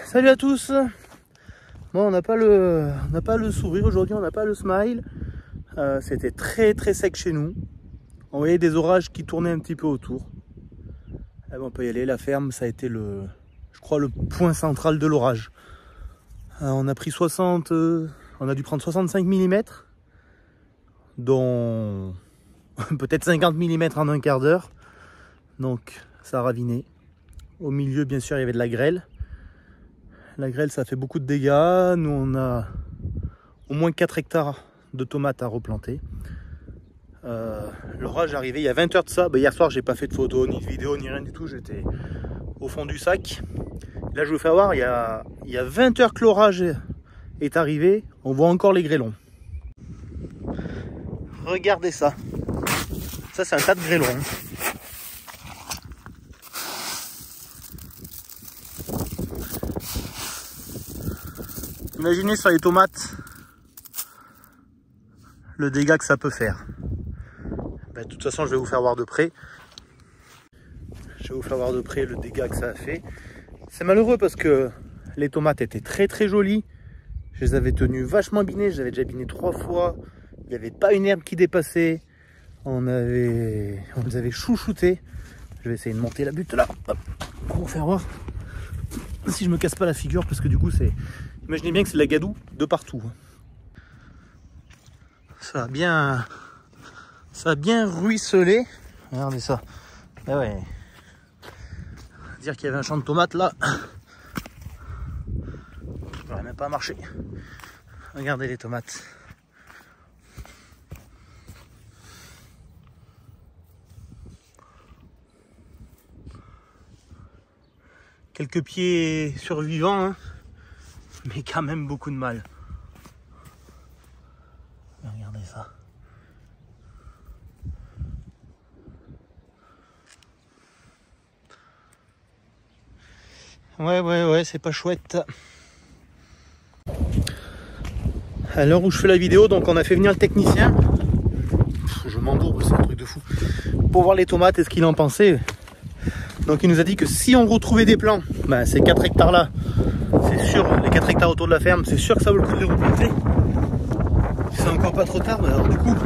Salut à tous. Bon, on n'a pas le sourire aujourd'hui, on n'a pas le smile. C'était très sec chez nous. On voyait des orages qui tournaient un petit peu autour. Bon, on peut y aller, la ferme, ça a été je crois le point central de l'orage. On a pris on a dû prendre 65 mm, dont peut-être 50 mm en un quart d'heure. Donc ça a raviné. Au milieu, bien sûr, il y avait de la grêle. La grêle, ça fait beaucoup de dégâts. Nous, on a au moins 4 hectares de tomates à replanter. L'orage est arrivé il y a 20 heures de ça. Hier soir, j'ai pas fait de photos, ni de vidéos, ni rien du tout. J'étais au fond du sac. Là, je vous fais voir, il y a 20 heures que l'orage est arrivé. On voit encore les grêlons. Regardez ça. Ça, c'est un tas de grêlons. Imaginez sur les tomates le dégât que ça peut faire. De toute façon, je vais vous faire voir de près. Je vais vous faire voir de près le dégât que ça a fait. C'est malheureux parce que les tomates étaient très jolies. Je les avais tenues vachement binées. Je les avais déjà binées 3 fois. Il n'y avait pas une herbe qui dépassait. On les avait chouchoutées. Je vais essayer de monter la butte là, hop, pour vous faire voir si je me casse pas la figure, parce que du coup c'est... Imaginez bien que c'est de la gadoue de partout. Ça a bien ruisselé. Regardez ça. Ah ouais. Dire qu'il y avait un champ de tomates là. Ça n'aurait même pas marché. Regardez les tomates. Quelques pieds survivants, hein, mais quand même beaucoup de mal. Regardez ça. Ouais, c'est pas chouette. À l'heure où je fais la vidéo, donc on a fait venir le technicien. Je m'embourbe, c'est un truc de fou. Pour voir les tomates et ce qu'il en pensait. Donc il nous a dit que si on retrouvait des plants, ces 4 hectares là, c'est sûr, les 4 hectares autour de la ferme, c'est sûr que ça vaut le coup de les replanter. C'est encore pas trop tard, alors du coup,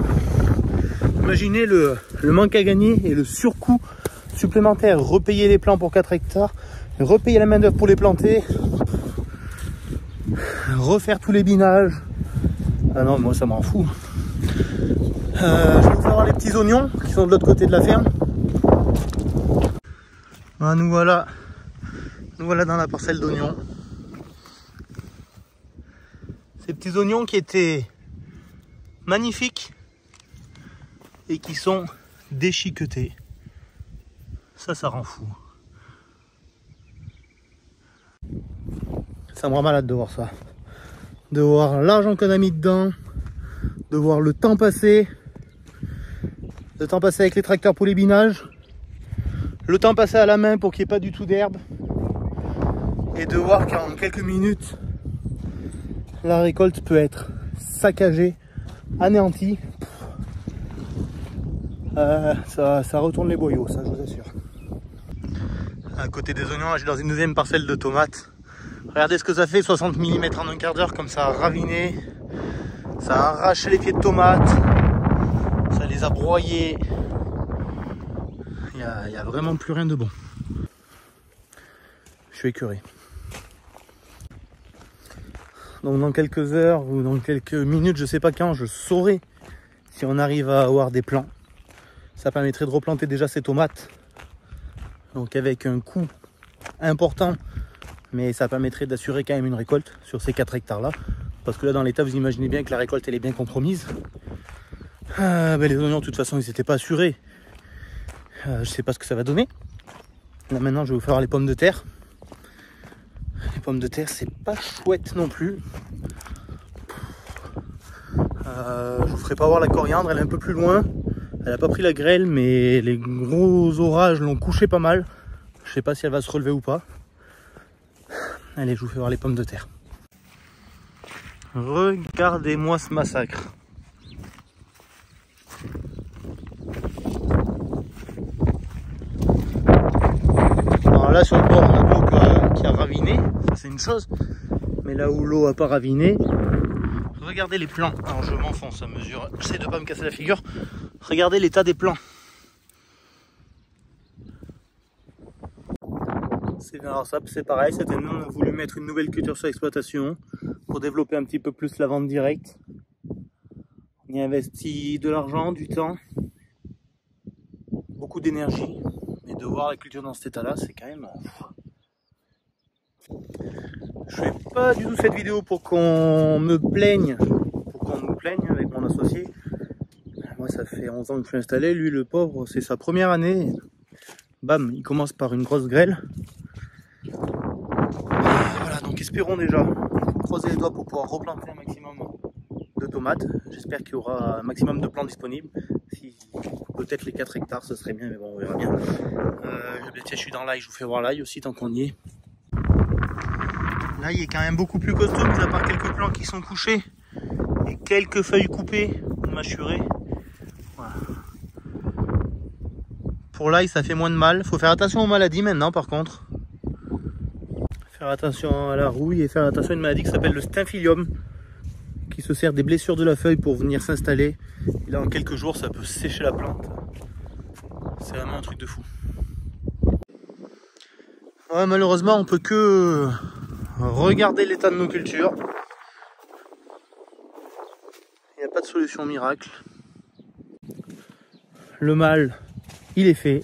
imaginez le manque à gagner et le surcoût supplémentaire. Repayer les plants pour 4 hectares, repayer la main d'œuvre pour les planter, refaire tous les binages. Ah non, moi ça m'en fout. Je vais vous faire voir les petits oignons qui sont de l'autre côté de la ferme. Ah, nous voilà dans la parcelle d'oignons. Ces petits oignons qui étaient magnifiques et qui sont déchiquetés. Ça rend fou. Ça me rend malade de voir ça. De voir l'argent qu'on a mis dedans, de voir le temps passé avec les tracteurs pour les binages. Le temps passé à la main pour qu'il n'y ait pas du tout d'herbe. Et de voir qu'en quelques minutes, la récolte peut être saccagée, anéantie. Ça retourne les boyaux, ça je vous assure. À côté des oignons, j'ai dans une deuxième parcelle de tomates. Regardez ce que ça fait, 60 mm en un quart d'heure, comme ça a raviné. Ça a arraché les pieds de tomates. Ça les a broyés. Il n'y a vraiment plus rien de bon. Je suis écœuré. Donc dans quelques heures ou dans quelques minutes, je sais pas quand, je saurai si on arrive à avoir des plants. Ça permettrait de replanter déjà ces tomates. Donc avec un coût important, mais ça permettrait d'assurer quand même une récolte sur ces 4 hectares là. Parce que là dans l'état, vous imaginez bien que la récolte elle est bien compromise. Les oignons de toute façon ils n'étaient pas assurés. Je sais pas ce que ça va donner. Là maintenant je vais vous faire les pommes de terre. Les pommes de terre c'est pas chouette non plus. Je vous ferai pas voir la coriandre, elle est un peu plus loin. Elle a pas pris la grêle, mais les gros orages l'ont couché pas mal. Je sais pas si elle va se relever ou pas. Allez, je vous fais voir les pommes de terre. Regardez-moi ce massacre. Alors là sur le bord on a de l'eau qui a raviné. ça c'est une chose. Mais là où l'eau a pas raviné, regardez les plants. Alors je m'enfonce à mesure, j'essaie de pas me casser la figure. Regardez l'état des plants. Alors ça c'est pareil, cette année on a voulu mettre une nouvelle culture sur l'exploitation pour développer un petit peu plus la vente directe. On y investit de l'argent, du temps, beaucoup d'énergie, mais de voir la culture dans cet état là c'est quand même... Je fais pas du tout cette vidéo pour qu'on me plaigne, avec mon associé. Moi ça fait 11 ans que je suis installé, lui le pauvre c'est sa première année. Bam, il commence par une grosse grêle. Voilà, donc espérons déjà croiser les doigts pour pouvoir replanter un maximum de tomates. J'espère qu'il y aura un maximum de plants disponibles. Si, peut-être les 4 hectares, ce serait bien, mais bon, on verra bien. Tiens, je suis dans l'ail, je vous fais voir l'ail aussi tant qu'on y est. L'ail est quand même beaucoup plus costaud, mis à part quelques plants qui sont couchés et quelques feuilles coupées ou mâchurées. Voilà. Pour l'ail, ça fait moins de mal. Faut faire attention aux maladies maintenant, par contre. Faire attention à la rouille et faire attention à une maladie qui s'appelle le staphylium, qui se sert des blessures de la feuille pour venir s'installer. Et là, en quelques jours, ça peut sécher la plante. C'est vraiment un truc de fou. Ouais, malheureusement, on peut que regarder l'état de nos cultures. Il n'y a pas de solution miracle. Le mal, il est fait.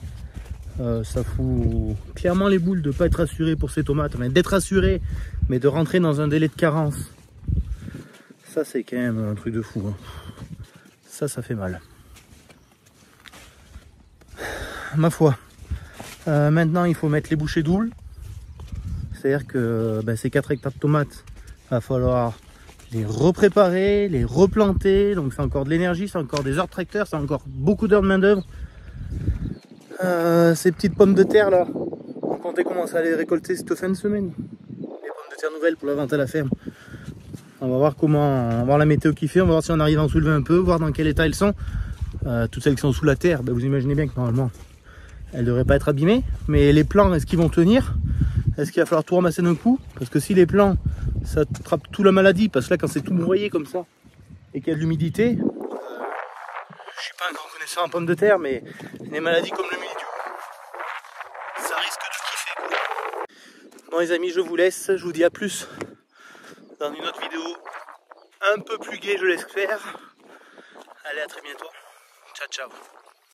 Ça fout clairement les boules de ne pas être assuré pour ces tomates, mais d'être assuré, mais de rentrer dans un délai de carence. Ça c'est quand même un truc de fou. Hein. Ça fait mal. Ma foi. Maintenant il faut mettre les bouchées doubles. C'est-à-dire que ces 4 hectares de tomates, il va falloir les repréparer, les replanter. Donc c'est encore de l'énergie, c'est encore des heures de tracteur, c'est encore beaucoup d'heures de main d'œuvre. Ces petites pommes de terre là, on comptait commencer à les récolter cette fin de semaine. Les pommes de terre nouvelles pour la vente à la ferme. On va voir comment, on va voir la météo qui fait, on va voir si on arrive à en soulever un peu, voir dans quel état elles sont. Toutes celles qui sont sous la terre, vous imaginez bien que normalement elles ne devraient pas être abîmées. Mais les plants, est-ce qu'ils vont tenir? Est-ce qu'il va falloir tout ramasser d'un coup? Parce que si les plants, ça attrape toute la maladie, parce que là quand c'est tout broyé comme ça et qu'il y a de l'humidité, je suis pas un grand connaisseur en pommes de terre, mais les maladies comme le mildiou, ça risque de kiffer. Bon les amis, je vous laisse, je vous dis à plus dans une autre vidéo un peu plus gaie, je l'espère. Allez, à très bientôt. Ciao, ciao.